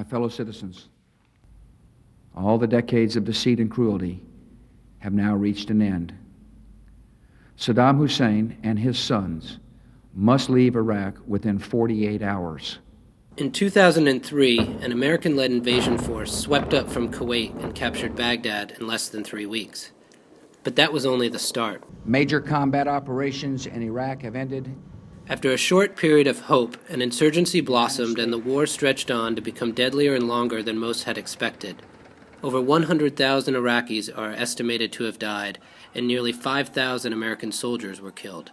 My fellow citizens, all the decades of deceit and cruelty have now reached an end. Saddam Hussein and his sons must leave Iraq within 48 hours. In 2003, an American-led invasion force swept up from Kuwait and captured Baghdad in less than 3 weeks. But that was only the start. Major combat operations in Iraq have ended. After a short period of hope, an insurgency blossomed and the war stretched on to become deadlier and longer than most had expected. Over 100,000 Iraqis are estimated to have died, and nearly 5,000 American soldiers were killed.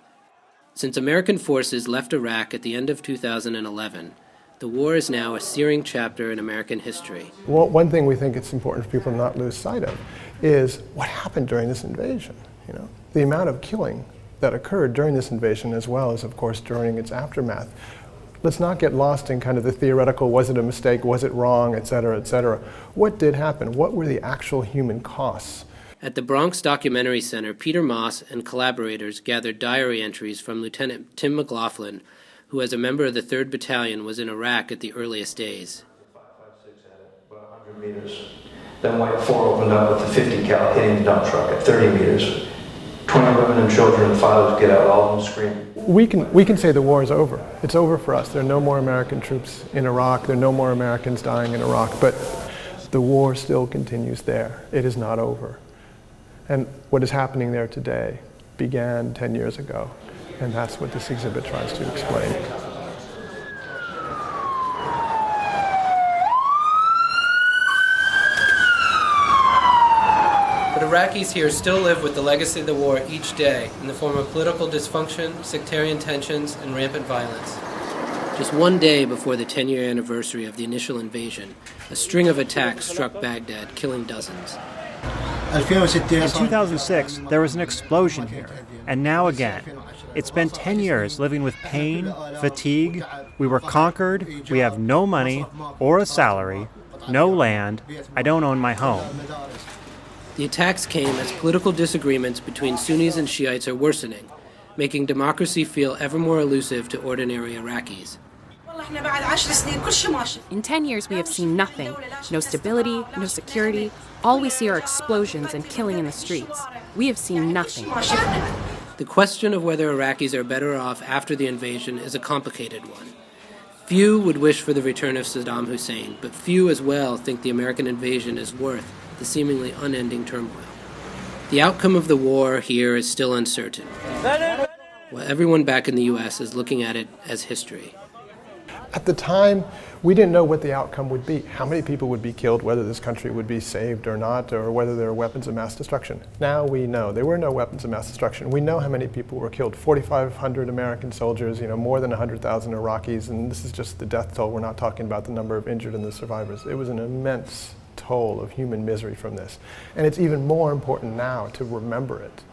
Since American forces left Iraq at the end of 2011, the war is now a searing chapter in American history. Well, one thing we think it's important for people to not lose sight of is what happened during this invasion. The amount of killing that occurred during this invasion, as well as, of course, during its aftermath. Let's not get lost in kind of the theoretical, was it a mistake, was it wrong, et cetera, et cetera. What did happen? What were the actual human costs? At the Bronx Documentary Center, Peter Moss and collaborators gathered diary entries from Lieutenant Tim McLaughlin, who as a member of the 3rd Battalion was in Iraq at the earliest days. 5.56 at it, about 100 meters. Then White 4 opened up with the 50 cal hitting the dump truck at 30 meters. 20 women and children and fathers get out, all of them screaming. We can say the war is over. It's over for us. There are no more American troops in Iraq. There are no more Americans dying in Iraq. But the war still continues there. It is not over. And what is happening there today began 10 years ago. And that's what this exhibit tries to explain. But Iraqis here still live with the legacy of the war each day in the form of political dysfunction, sectarian tensions, and rampant violence. Just one day before the 10-year anniversary of the initial invasion, a string of attacks struck Baghdad, killing dozens. In 2006, there was an explosion here, and now again. It's been 10 years living with pain, fatigue. We were conquered, we have no money or a salary, no land, I don't own my home. The attacks came as political disagreements between Sunnis and Shiites are worsening, making democracy feel ever more elusive to ordinary Iraqis. In 10 years, we have seen nothing. No stability, no security. All we see are explosions and killing in the streets. We have seen nothing. The question of whether Iraqis are better off after the invasion is a complicated one. Few would wish for the return of Saddam Hussein, but few as well think the American invasion is worth the seemingly unending turmoil. The outcome of the war here is still uncertain, while everyone back in the U.S. is looking at it as history. At the time, we didn't know what the outcome would be, how many people would be killed, whether this country would be saved or not, or whether there are weapons of mass destruction. Now we know. There were no weapons of mass destruction. We know how many people were killed. 4,500 American soldiers, more than 100,000 Iraqis, and this is just the death toll. We're not talking about the number of injured and the survivors. It was an immense toll of human misery from this. And it's even more important now to remember it.